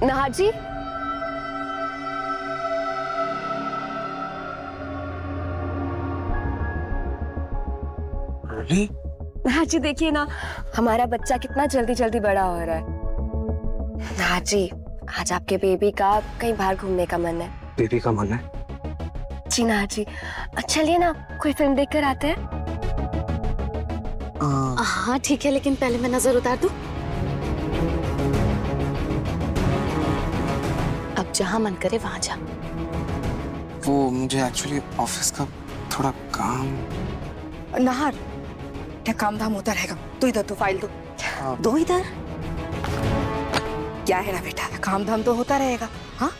नाहर जी, नाहर जी देखिए ना, हमारा बच्चा कितना जल्दी जल्दी बड़ा हो रहा है। नाहर जी, आज आपके बेबी का कहीं बाहर घूमने का मन है। बेबी का मन है? जी नाहर जी, चलिए ना कोई फिल्म देख कर आते हैं। हाँ ठीक है, लेकिन पहले मैं नजर उतार दूं। अब जहां मन करे वहां जा। वो मुझे एक्चुअली ऑफिस का थोड़ा काम। नाहर, क्या काम धाम होता रहेगा? तू इधर, तो फाइल दो। दो इधर। क्या है ना बेटा, काम धाम तो होता रहेगा। हाँ,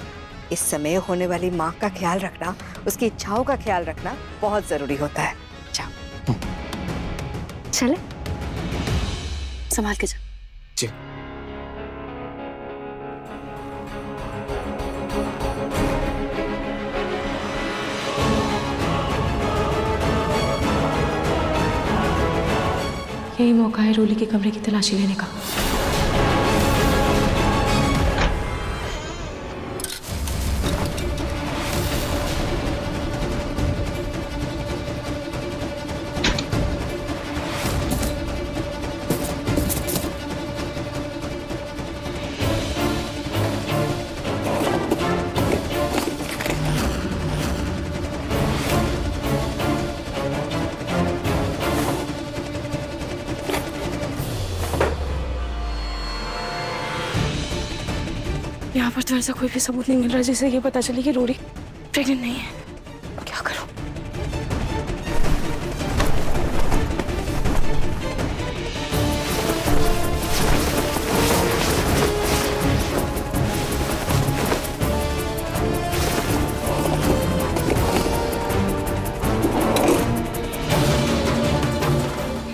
इस समय होने वाली माँ का ख्याल रखना, उसकी इच्छाओं का ख्याल रखना बहुत जरूरी होता है। जाओ। चले? संभाल के जा। जी। यही मौका है रोली के कमरे की तलाशी लेने का। यहाँ पर तो ऐसा कोई भी सबूत नहीं मिल रहा जिससे ये पता चले कि रोरी प्रेग्नेंट नहीं है। क्या करूं?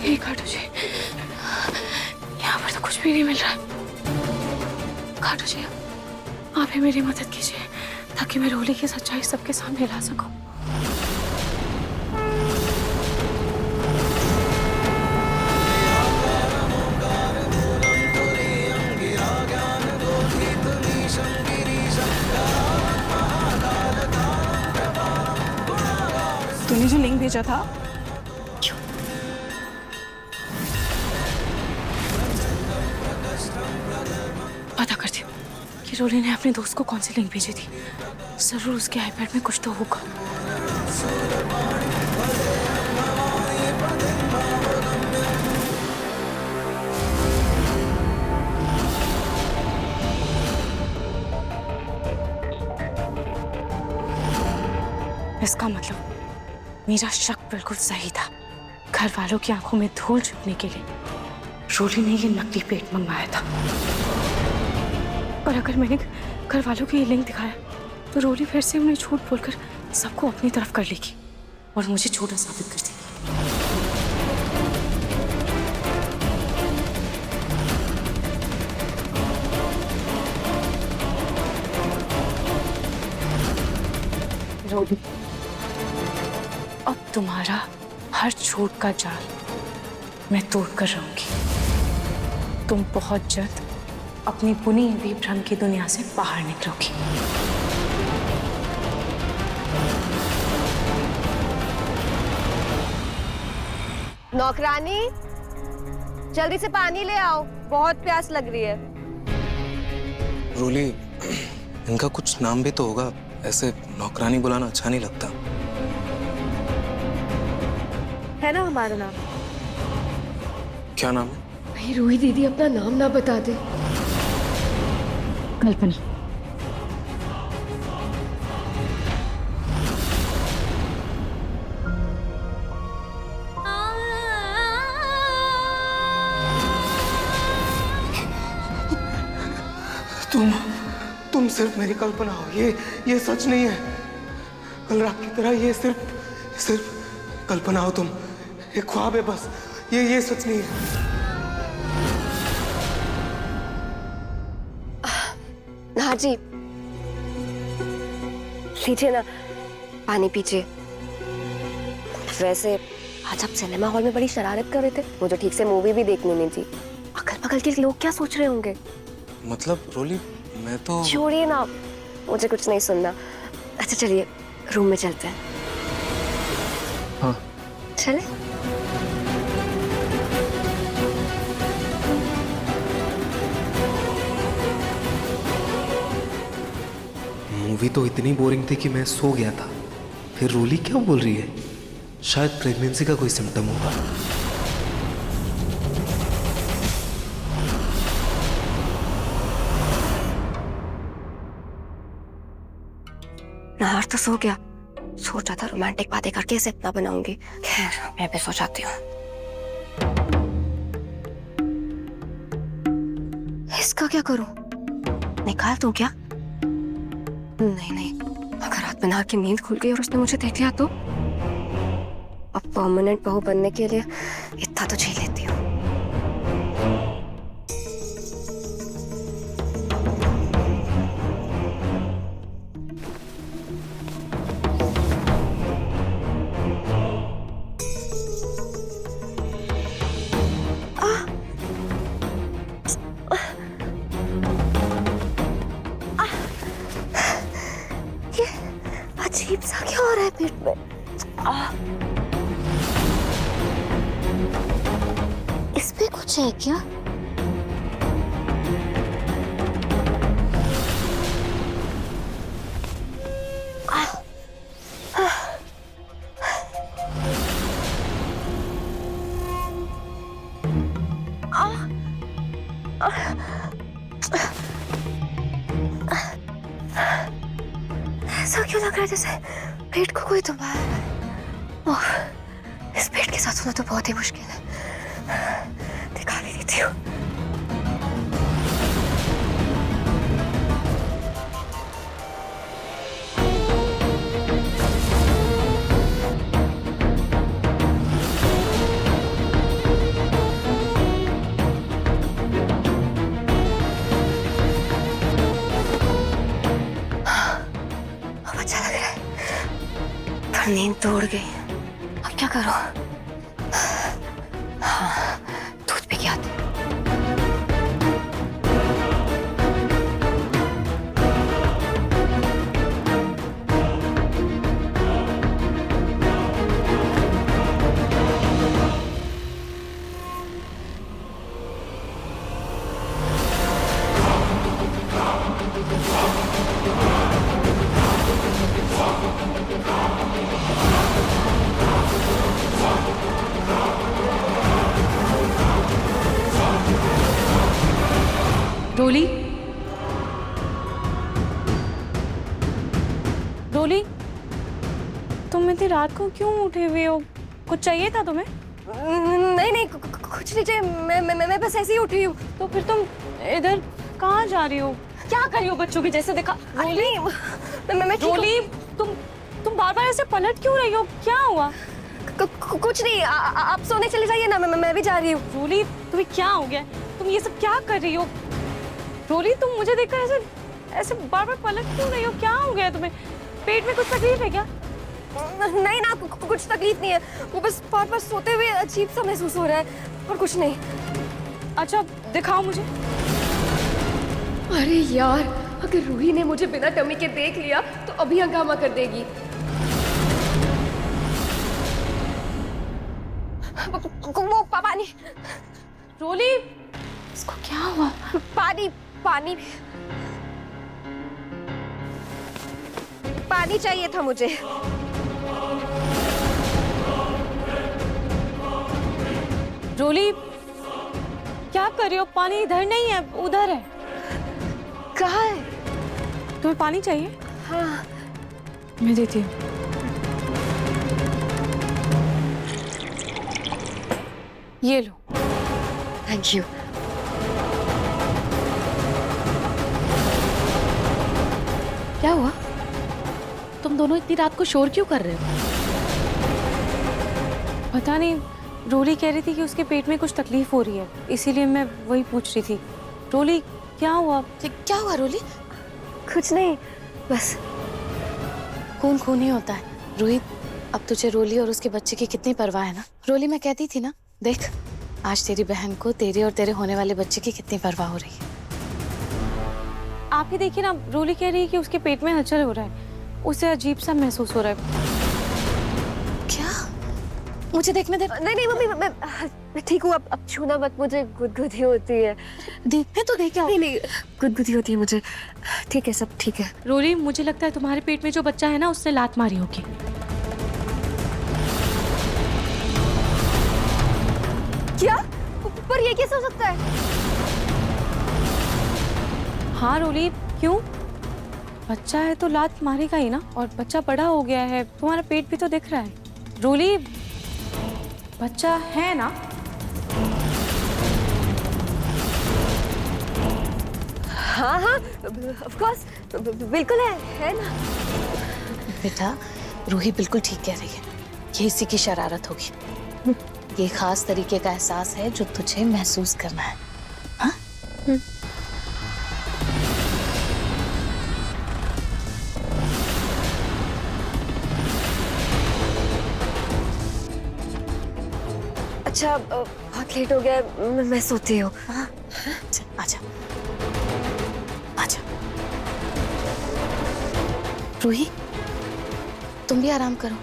ये खाटू जी, यहाँ पर तो कुछ भी नहीं मिल रहा। खाटू जी, आप ही मेरी मदद कीजिए ताकि मैं रोली की सच्चाई सबके सामने ला सकूं। तूने जो लिंक भेजा था, पता करती हूँ कि रोली ने अपने दोस्त को कौन सी लिंक भेजी थी। जरूर उसके आईपैड में कुछ तो होगा। इसका मतलब मेरा शक बिल्कुल सही था। घर वालों की आंखों में धूल झोंकने के लिए रोली ने ये नकली पेट मंगवाया था। पर अगर मैंने घर वालों को ये लिंक दिखाया तो रोली फिर से उन्हें झूठ बोलकर सबको अपनी तरफ कर लेगी और मुझे झूठा साबित कर देगी। रोली, अब तुम्हारा हर झूठ का जाल मैं तोड़ कर रहूंगी। तुम बहुत जल्द अपनी बुनी हुई भ्रम की दुनिया से बाहर निकलोगी। नौकरानी, जल्दी से पानी ले आओ, बहुत प्यास लग रही है। रोली, इनका कुछ नाम भी तो होगा, ऐसे नौकरानी बुलाना अच्छा नहीं लगता। है ना हमारा नाम। क्या नाम है? भाई रूही दीदी अपना नाम ना बता दे। कल्पना। तुम सिर्फ मेरी कल्पना हो। ये सच नहीं है। कल रात की तरह ये सिर्फ कल्पना हो तुम। ये ख्वाब है बस। ये सच नहीं है। हाँ जी, लीजिए ना, पानी पीजिए। वैसे आज आप सिनेमा हॉल में बड़ी शरारत कर रहे थे, मुझे ठीक से मूवी भी देखने नहीं दी। अगल बगल के लोग क्या सोच रहे होंगे? मतलब रोली, मैं तो छोड़िए ना, मुझे कुछ नहीं सुनना। अच्छा चलिए रूम में चलते हैं। हाँ। चले। मूवी तो इतनी बोरिंग थी कि मैं सो गया था। फिर रोली क्या बोल रही है? शायद प्रेगनेंसी का कोई सिम्टम होगा। नहार तो सो गया, सोचा था रोमांटिक बातें करके इसे अपना बनाऊंगी। खैर मैं भी सो जाती हूँ। इसका क्या करूं? निकाल दूं क्या? नहीं नहीं, अगर रात में नहा की नींद खुल गई और उसने मुझे देख लिया तो? अब परमानेंट बहू बनने के लिए इतना तो झेल लेती हूँ। अजीब सा क्या हो रहा है पेट में? इसमें कुछ है क्या? ऐसा क्यों लग रहा है जैसे पेट को कोई दबा रहा है? ओह, इस पेट के साथ होना तो बहुत ही मुश्किल है। दिखा नहीं देती हूँ। नींद तो उड़ गई, अब क्या करूं? हाँ, दूध पी के आती हूँ। रोली, रोली, तुम इतनी रात को क्यों उठे हुए हो? कुछ चाहिए था तुम्हें? नहीं नहीं, कुछ नहीं चाहिए। मैं बस ऐसे ही उठी हूँ। तो फिर तुम इधर कहाँ जा रही हो? क्या कर रही हो बच्चों की जैसे? देखा रोली, मैं रोली, तुम बार बार ऐसे पलट क्यों रही हो? क्या हुआ? कुछ नहीं, आप सोने चले जाइए ना, मैं भी जा रही हूँ। रोली, तुम्हें क्या हो गया? तुम ये सब क्या कर रही हो? रोली, तुम मुझे देखकर ऐसे ऐसे बार बार पलट क्यों रही हो? क्या हो गया तुम्हें? पेट में कुछ तकलीफ है क्या? नहीं ना, कुछ तकलीफ नहीं है। वो बस बार बार सोते हुए अजीब सा महसूस हो रहा है, और कुछ नहीं। अच्छा दिखाओ मुझे। अरे यार, अगर रूही ने मुझे बिना टमी के देख लिया तो अभी हंगामा कर देगी। वो पानी। रोली, इसको क्या हुआ? पानी पानी पानी चाहिए था मुझे। रोली, क्या कर रही हो? पानी इधर नहीं है, उधर है। कहाँ है? तुम्हें पानी चाहिए? हाँ, मैं देती हूँ। ये लो। Thank you. क्या हुआ? तुम दोनों इतनी रात को शोर क्यों कर रहे हो? पता नहीं, रोली कह रही थी कि उसके पेट में कुछ तकलीफ हो रही है, इसीलिए मैं वही पूछ रही थी। रोली, क्या हुआ? क्या हुआ रोली? कुछ नहीं, बस खून खून ही होता है। रोहित, अब तुझे रोली और उसके बच्चे की कितनी परवाह है ना। रोली, मैं कहती थी ना, देख आज तेरी बहन को तेरे और तेरे होने वाले बच्चे की कितनी परवाह हो रही है। आप ही देखिए ना, रोली कह रही है कि उसके पेट में हलचल हो रहा है, उसे अजीब सा महसूस हो रहा है। क्या? मुझे देखने दे। नहीं नहीं मम्मी, मैं ठीक हूँ। अब छूना मत, मुझे गुदगुदी होती है। देखने तो दे क्या। नहीं नहीं, गुदगुदी होती है मुझे। ठीक है, सब ठीक है। रोली, मुझे लगता है तुम्हारे पेट में जो बच्चा है ना, उसने लात मारी होगी। क्या? पर ये कैसे हो सकता है? हाँ रोली, क्यों? बच्चा है तो लात मारेगा ही ना, और बच्चा बड़ा हो गया है, तुम्हारा पेट भी तो दिख रहा है। रोली, बच्चा है ना? हाँ हाँ, ऑफ कोर्स, बिल्कुल है ना। बेटा, रूही बिल्कुल ठीक कह रही है, ये इसी की शरारत होगी। ये खास तरीके का एहसास है जो तुझे महसूस करना है। हाँ? अच्छा, बहुत लेट हो गया है, मैं सोती हूँ। हाँ, चल, आजा आजा। रूही, तुम भी आराम करो,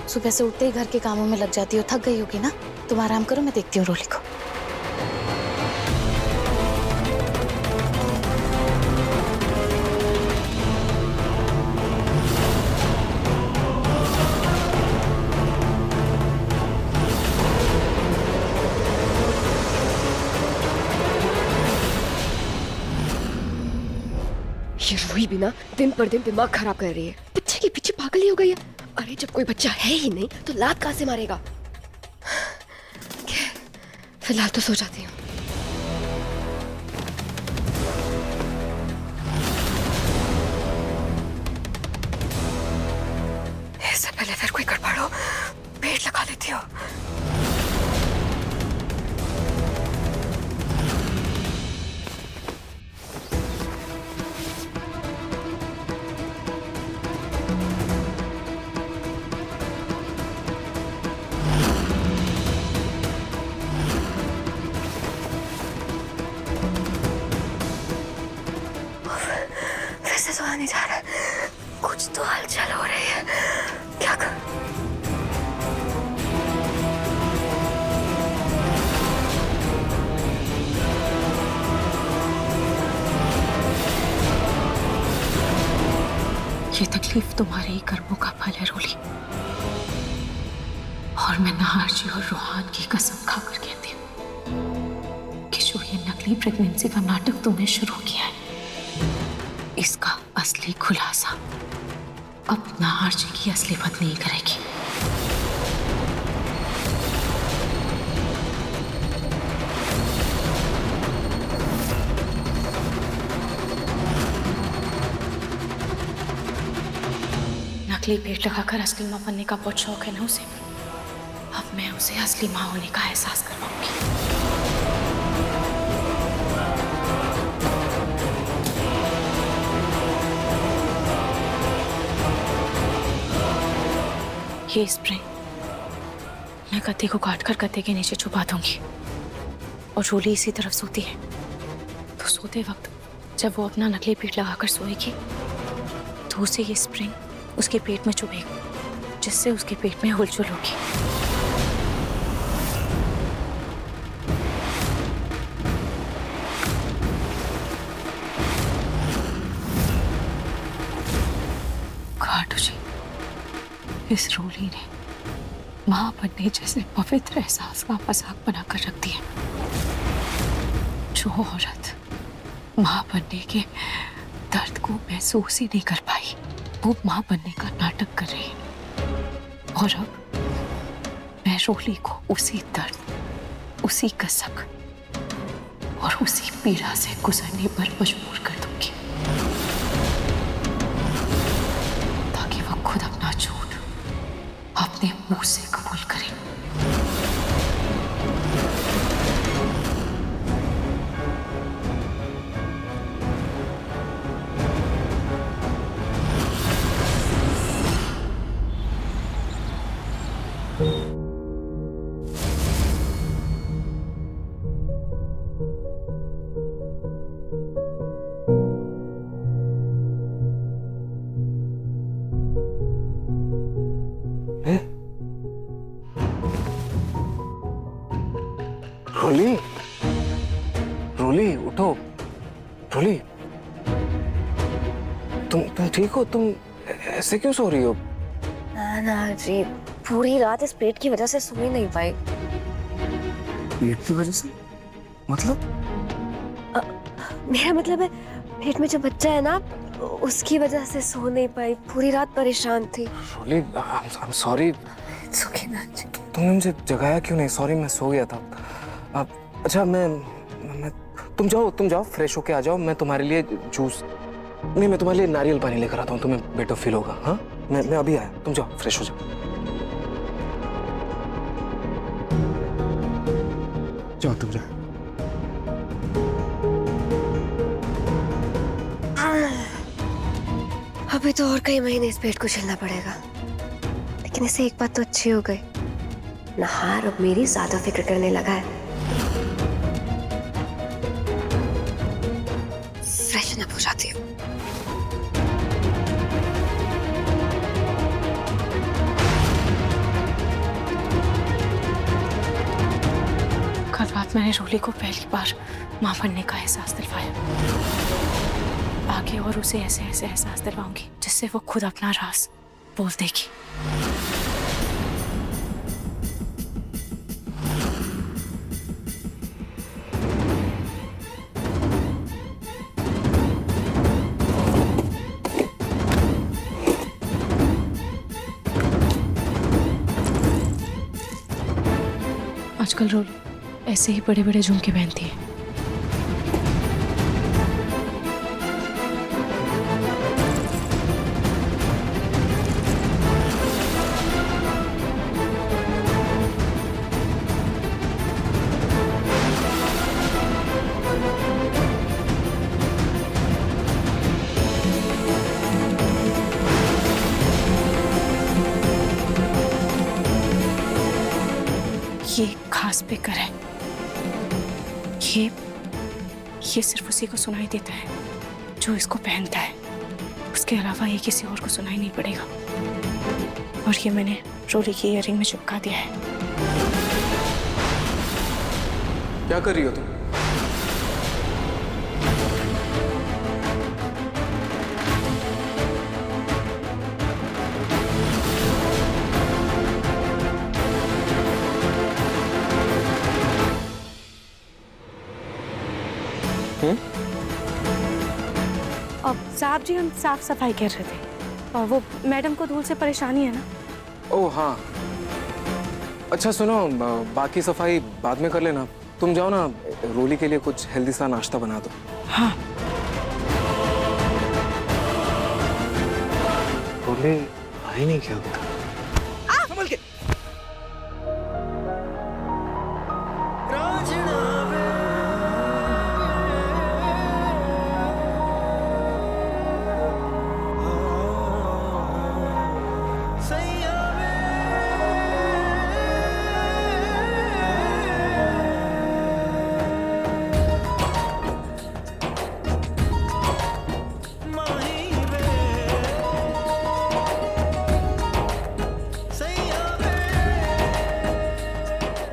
सुबह से उठते ही घर के कामों में लग जाती हो, थक गई होगी ना। तुम आराम करो, मैं देखती हूँ रोली को। ये रूही भी ना दिन पर दिन दिमाग खराब कर रही है। बच्चे के पीछे पागल ही हो गई है। अरे जब कोई बच्चा है ही नहीं तो लात कहाँ से मारेगा? फिलहाल तो सो जाती हूँ। इससे पहले फिर कोई गड़बड़ हो, पेट लगा लेती हूँ। फिर से सोया नहीं जा रहा, कुछ तो हलचल हो रही है। क्या करूं? ये तकलीफ तुम्हारे ही कर्मों का फल है रोली, और मैं नाहर जी और रूहान की कसम खाकर कहती हूँ कि जो ये नकली प्रेगनेंसी का नाटक तुमने शुरू किया है, इसका असली खुलासा अब नाहर जी की असली पत्नी ही करेगी। नकली पेट लगाकर असली मां बनने का बहुत शौक है ना उसे। अब मैं उसे असली मां होने का एहसास करवाऊंगी। ये स्प्रे मैं गद्दे को काटकर गद्दे के नीचे छुपा दूंगी, और रोली इसी तरफ सोती है, तो सोते वक्त जब वो अपना नकली पेट लगाकर सोएगी तो उसे ये स्प्रिंग उसके पेट में चुभेगा, जिससे उसके पेट में हलचल होगी। खाटू जी, इस रोली ने मां बनने जैसे पवित्र एहसास का मजाक बनाकर रख दिया। जो औरत मां बनने के दर्द को महसूस ही नहीं कर पाई, वो मां बनने का नाटक कर रही है। और अब मैं रोली को उसी दर्द, उसी कसक और उसी पीड़ा से गुजरने पर मजबूर कर दूंगी, ताकि वो खुद अपना झूठ अपने मुंह से कबूल करे। रोली, रोली उठो, रोली, तुम ठीक हो? तुम ऐसे क्यों सो रही हो? ना जी, पूरी रात इस पेट की वजह से सो ही नहीं पाई। पेट की वजह से? मतलब? मेरा मतलब है पेट में जो बच्चा है ना, उसकी वजह से सो नहीं पाई, पूरी रात परेशान थी। रोली, I'm sorry। सुखी ना जी। तुमने मुझे जगाया क्यों नहीं? सॉरी, मैं सो गया था। अच्छा, मैं तुम जाओ फ्रेश होके आ जाओ। मैं तुम्हारे लिए जूस नहीं, मैं तुम्हारे लिए नारियल पानी लेकर आता हूँ, तुम्हें बेटर फील होगा। हाँ, मैं अभी आया, तुम जाओ फ्रेश हो जाओ। जाओ तुम जाओ। अभी तो और कई महीने इस पेट को झेलना पड़ेगा, लेकिन इससे एक बात तो अच्छी हो गई, नहार अब मेरी ज्यादा फिक्र करने लगा है। फ्रेशन अप हो जाती हूँ। कल रात मैंने रोली को पहली बार मां बनने का एहसास दिलवाया। आगे और उसे ऐसे ऐसे एहसास दिलवाऊंगी जिससे वो खुद अपना राज बोल देगी। आजकल रोली ऐसे ही बड़े बड़े झुमके पहनती है। ये खास पिकर है। ये सिर्फ उसी को सुनाई देता है जो इसको पहनता है। उसके अलावा ये किसी और को सुनाई नहीं पड़ेगा। और ये मैंने रोली की ईयरिंग में चिपका दिया है। क्या कर रही हो तुम? अब साहब जी, हम साफ सफाई कर रहे थे और वो मैडम को धूल से परेशानी है ना। ओह हाँ, अच्छा सुनो, बाकी सफाई बाद में कर लेना। तुम जाओ ना, रोली के लिए कुछ हेल्दी सा नाश्ता बना दो। हाँ। रोली आई नहीं क्या? संभल के।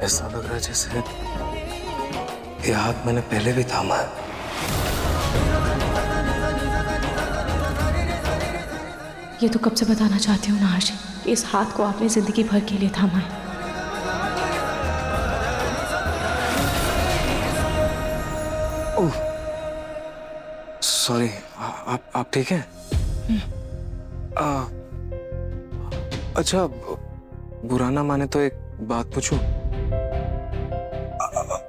ऐसा लग रहा है जैसे ये हाथ मैंने पहले भी थामा है। ये तो कब से बताना चाहती हूँ ना आशी, इस हाथ को आपने जिंदगी भर के लिए थामा है। ओह सॉरी, आप ठीक हैं? अच्छा, बुरा ना माने तो एक बात पूछूं?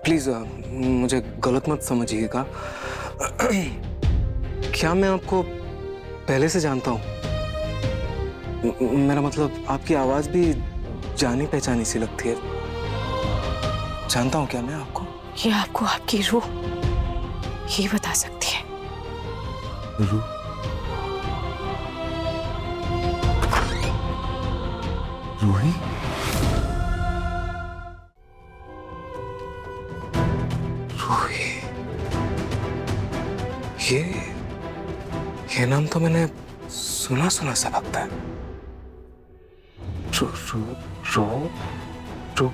प्लीज मुझे गलत मत समझिएगा। क्या मैं आपको पहले से जानता हूँ? मेरा मतलब आपकी आवाज भी जानी पहचानी सी लगती है। जानता हूँ क्या मैं आपको? ये आपको आपकी रूह ही बता सकती है। रूह? रूही? रूही? ये नाम तो मैंने सुना सुना सा लगता है। रो रो रो रो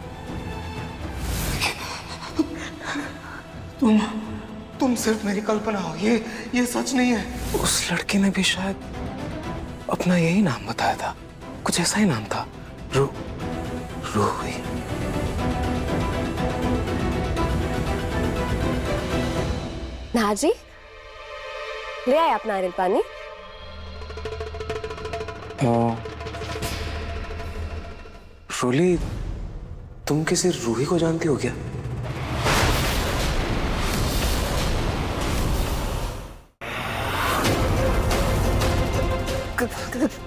तुम सिर्फ मेरी कल्पना हो, ये सच नहीं है। उस लड़की ने भी शायद अपना यही नाम बताया था, कुछ ऐसा ही नाम था, रूही। नाजी, ले आए आप नारियल पानी। रोली, तुम किसी रूही को जानती हो क्या?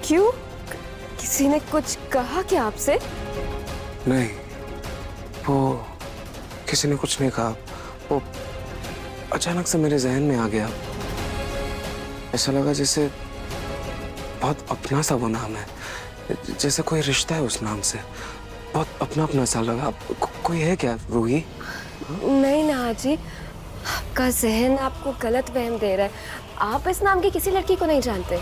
क्यों? किसी ने कुछ कहा क्या आपसे? नहीं, वो किसी ने कुछ नहीं कहा। वो अचानक से मेरे जहन में आ गया। ऐसा लगा जैसे बहुत अपना सा वो नाम है, जैसे कोई रिश्ता है उस नाम से। बहुत अपना अपना सा लगा। कोई है क्या रूही? नहीं ना जी, आपका जहन आपको गलत वहम दे रहा है। आप इस नाम की किसी लड़की को नहीं जानते।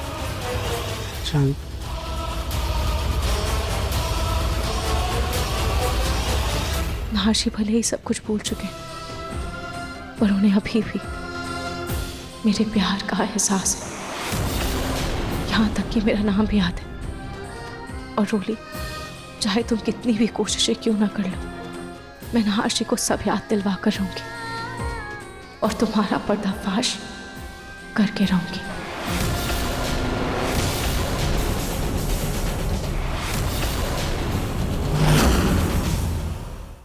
नाशी भले ही सब कुछ भूल चुके हैं, पर उन्हें अभी भी मेरे प्यार का एहसास है। यहाँ तक कि मेरा नाम भी याद है। और रोली, चाहे तुम कितनी भी कोशिशें क्यों ना कर लो, मैं नाशी को सब याद दिलवा कर रहूंगी और तुम्हारा पर्दाफाश करके रहूंगी।